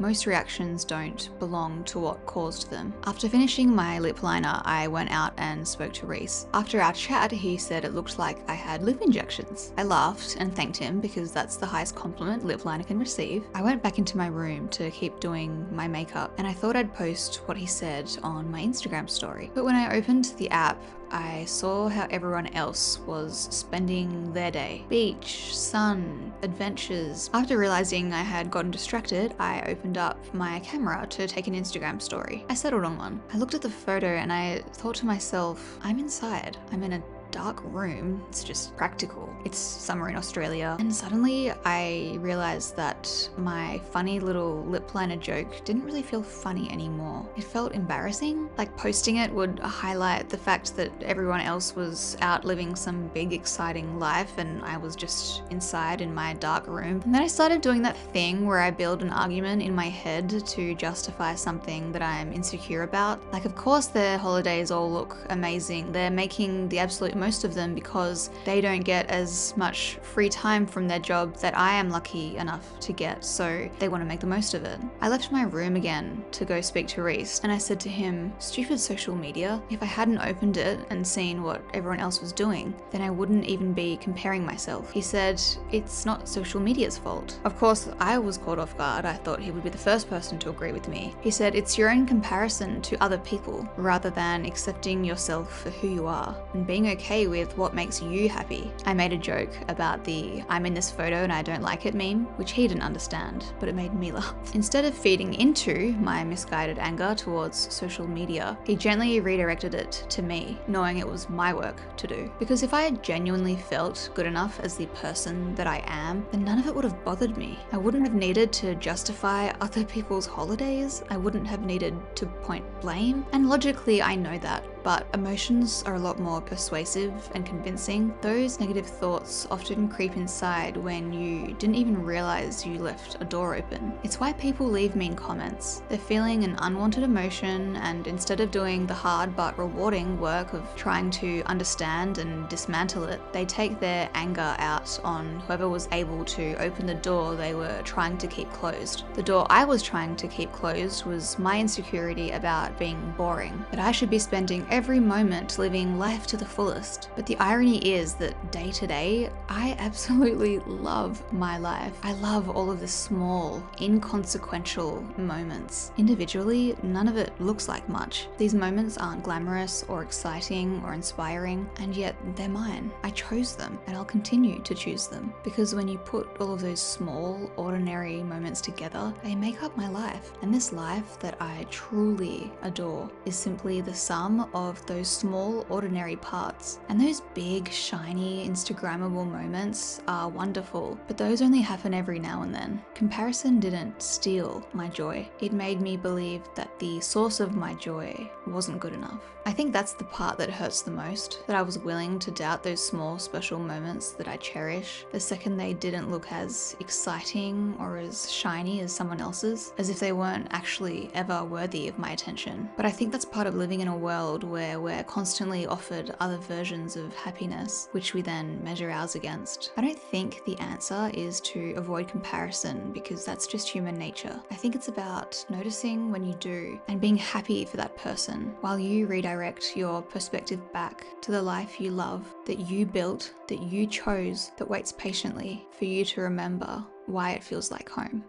Most reactions don't belong to what caused them. After finishing my lip liner, I went out and spoke to Reese. After our chat, he said it looked like I had lip injections. I laughed and thanked him because that's the highest compliment lip liner can receive. I went back into my room to keep doing my makeup, and I thought I'd post what he said on my Instagram story. But when I opened the app, I saw how everyone else was spending their day. Beach, sun, adventures. After realizing I had gotten distracted, I opened up my camera to take an Instagram story. I settled on one. I looked at the photo and I thought to myself, I'm inside. I'm in a dark room. It's just practical. It's summer in Australia. And suddenly I realized that my funny little lip liner joke didn't really feel funny anymore. It felt embarrassing. Like posting it would highlight the fact that everyone else was out living some big exciting life and I was just inside in my dark room. And then I started doing that thing where I build an argument in my head to justify something that I'm insecure about. Like, of course their holidays all look amazing. They're making the absolute most of them because they don't get as much free time from their job that I am lucky enough to get, so they want to make the most of it. I left my room again to go speak to Reese, and I said to him, stupid social media. If I hadn't opened it and seen what everyone else was doing, then I wouldn't even be comparing myself. He said, it's not social media's fault. Of course, I was caught off guard. I thought he would be the first person to agree with me. He said, it's your own comparison to other people rather than accepting yourself for who you are and being okay with what makes you happy. I made a joke about the I'm in this photo and I don't like it meme, which he didn't understand, but it made me laugh. Instead of feeding into my misguided anger towards social media, he gently redirected it to me, knowing it was my work to do. Because if I had genuinely felt good enough as the person that I am, then none of it would have bothered me. I wouldn't have needed to justify other people's holidays. I wouldn't have needed to point blame. And logically, I know that. But emotions are a lot more persuasive and convincing. Those negative thoughts often creep inside when you didn't even realize you left a door open. It's why people leave mean comments. They're feeling an unwanted emotion, and instead of doing the hard but rewarding work of trying to understand and dismantle it, they take their anger out on whoever was able to open the door they were trying to keep closed. The door I was trying to keep closed was my insecurity about being boring, that I should be spending every moment living life to the fullest. But the irony is that day to day, I absolutely love my life. I love all of the small, inconsequential moments. Individually, none of it looks like much. These moments aren't glamorous or exciting or inspiring, and yet they're mine. I chose them, and I'll continue to choose them. Because when you put all of those small, ordinary moments together, they make up my life. And this life that I truly adore is simply the sum of those small, ordinary parts. And those big, shiny, Instagrammable moments are wonderful, but those only happen every now and then. Comparison didn't steal my joy. It made me believe that the source of my joy wasn't good enough. I think that's the part that hurts the most, that I was willing to doubt those small, special moments that I cherish the second they didn't look as exciting or as shiny as someone else's, as if they weren't actually ever worthy of my attention. But I think that's part of living in a world where we're constantly offered other versions of happiness, which we then measure ours against. I don't think the answer is to avoid comparison, because that's just human nature. I think it's about noticing when you do and being happy for that person while you redirect your perspective back to the life you love, that you built, that you chose, that waits patiently for you to remember why it feels like home.